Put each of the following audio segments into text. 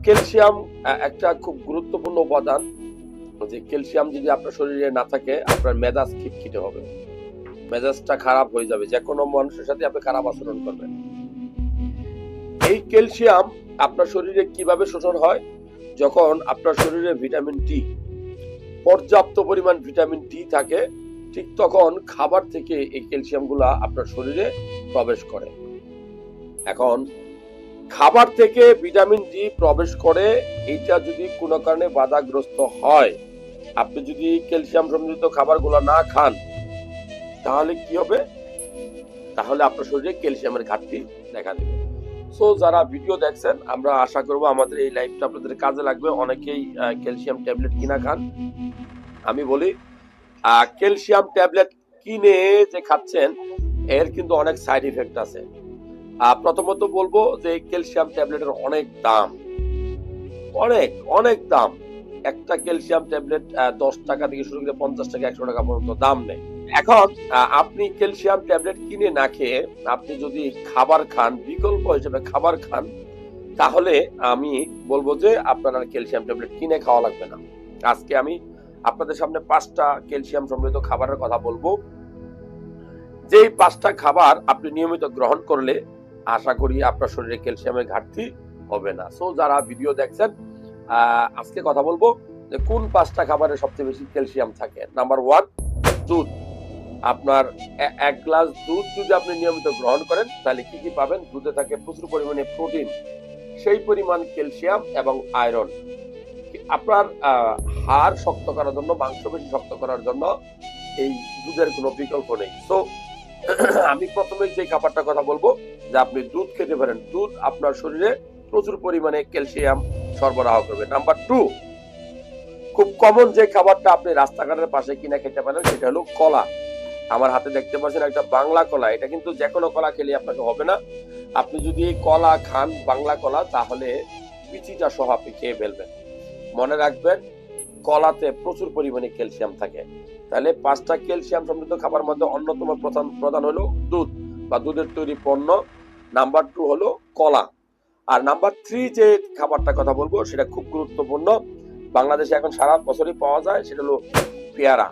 Calcium একটা খুব গুরুত্বপূর্ণ উপাদান। যে ক্যালসিয়াম যদি আপনার শরীরে না থাকে, আপনার মেজাজ খিটখিটে হবে, মেজাজটা খারাপ হয়ে যাবে, যে কোনো মানুষের সাথে আপনি খারাপ আচরণ করবেন। এই ক্যালসিয়াম আপনার শরীরে কিভাবে শোষণ হয়? যখন আপনার শরীরে ভিটামিন ডি, পর্যাপ্ত পরিমাণ ভিটামিন ডি থাকে, ঠিক তখন খাবার থেকে এই ক্যালসিয়াম গুলা আপনার শরীরে প্রবেশ করে। এখন খাবার থেকে ভিটামিন ডি প্রবেশ করে, এইটা যদি কোনো কারণে বাধাগ্রস্ত হয়, আপনি যদি ক্যালসিয়াম সমৃদ্ধ খাবারগুলো না খান, তাহলে কি হবে? তাহলে আপনার শরীরে ক্যালসিয়ামের ঘাটতি দেখা দেবে। সো যারা ভিডিও দেখছেন, আমরা আশা করব আমাদের এই লাইভটা আপনাদের কাজে লাগবে। অনেকেই ক্যালসিয়াম ট্যাবলেট কিনা খান। আমি বলি, ক্যালসিয়াম ট্যাবলেট কিনে যে খাচ্ছেন, এর কিন্তু অনেক সাইড ইফেক্ট আছে। প্রথমত বলবো যে ক্যালসিয়াম ট্যাবলেটের অনেক দাম, অনেক অনেক দাম। একটা ক্যালসিয়াম ট্যাবলেট 10 টাকা থেকে শুরু করে 50 টাকা 100 টাকা পর্যন্ত দাম নেয়। এখন আপনি ক্যালসিয়াম ট্যাবলেট কিনে না খেয়ে আপনি যদি খাবার খান, বিকল্প হিসেবে খাবার খান, তাহলে আমি বলবো যে আপনার আর ক্যালসিয়াম ট্যাবলেট কিনে খাওয়া লাগবে না। আজকে আমি আপনাদের সামনে 5টা ক্যালসিয়াম সমৃদ্ধ খাবারের কথা বলবো, যেই 5টা খাবার আপনি নিয়মিত গ্রহণ করলে আশা করি আপনার শরীরে ক্যালসিয়ামের ঘাটতি হবে না। সো যারা ভিডিও দেখছেন, আজকে কথা বলবো যে কোন 5টা খাবারে সবচেয়ে বেশি ক্যালসিয়াম থাকে। নাম্বার 1, দুধ। আপনার 1 গ্লাস দুধ যদি আপনি নিয়মিত গ্রহণ করেন, তাহলে কি কি পাবেন? দুধে থাকে প্রচুর পরিমাণে প্রোটিন, সেই পরিমাণ ক্যালসিয়াম এবং আয়রন। আপনার হাড় শক্ত করার জন্য, মাংস বেশি শক্ত করার জন্য এই দুধের কোনো বিকল্প নেই। সো আমি প্রথমে যে খাবারটা কথা বলবো, যে আপনি দুধ খেতে পারেন। দুধ আপনার শরীরে প্রচুর পরিমাণে ক্যালসিয়াম সরবরাহ করবে। নাম্বার 2, খুব কমন যে খাবারটা আপনি রাস্তাঘাটের পাশে কিনে খেতে পারেন, সেটা হলো কলা। আমার হাতে দেখতে পাচ্ছেন একটা বাংলা কলা। এটা কিন্তু যে কোনো কলা খেলে আপনাকে হবে না। আপনি যদি কলা খান, বাংলা কলা, তাহলে বিচিটা সহ আপনি খেয়ে ফেলবেন। মনে রাখবেন, কলাতে প্রচুর পরিমাণে ক্যালসিয়াম থাকে। তাহলে 5টা ক্যালসিয়াম সমৃদ্ধ খাবার মধ্যে অন্যতম প্রধান হলো দুধ বা দুধের তৈরি পণ্য। নাম্বার 2 হলো কলা। আর নাম্বার 3 যে খাবারটা কথা বলবো, সেটা খুব গুরুত্বপূর্ণ। বাংলাদেশে এখন সারা বছরই পাওয়া যায়, সেটা হলো পেয়ারা।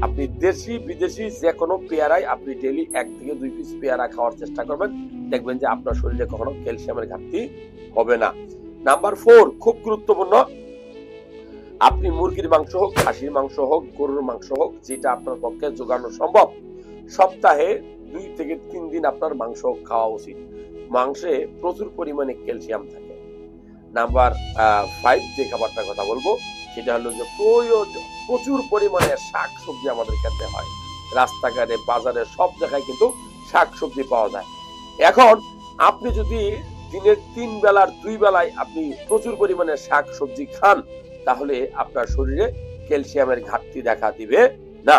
আপনি দেশি বিদেশি যে কোনো পেয়ারাই আপনি ডেইলি 1 থেকে 2 পিস পেয়ারা খাওয়ার চেষ্টা করবেন, দেখবেন যে আপনার শরীরে কখনো ক্যালসিয়ামের ঘাটতি হবে না। নাম্বার 4, খুব গুরুত্বপূর্ণ, আপনি মুরগির মাংস হোক, খাসির মাংস হোক, গরুর মাংস হোক, যেটা আপনার পক্ষে জোগানো সম্ভব, সপ্তাহে 2 থেকে 3 দিন আপনার মাংস খাওয়া উচিত। মাংসে প্রচুর পরিমাণে ক্যালসিয়াম থাকে। নাম্বার 5 যে খাবারটার কথা বলবো, সেটা হলো যে প্রচুর পরিমাণে শাকসবজি আমাদের খেতে হয়। রাস্তাঘাটে, বাজারে, সব জায়গায় কিন্তু শাকসবজি পাওয়া যায়। এখন আপনি যদি দিনের 3 বেলার 2 বেলায় আপনি প্রচুর পরিমাণে শাকসবজি খান, তাহলে আপনার শরীরে ক্যালসিয়ামের ঘাটতি দেখা দিবে না।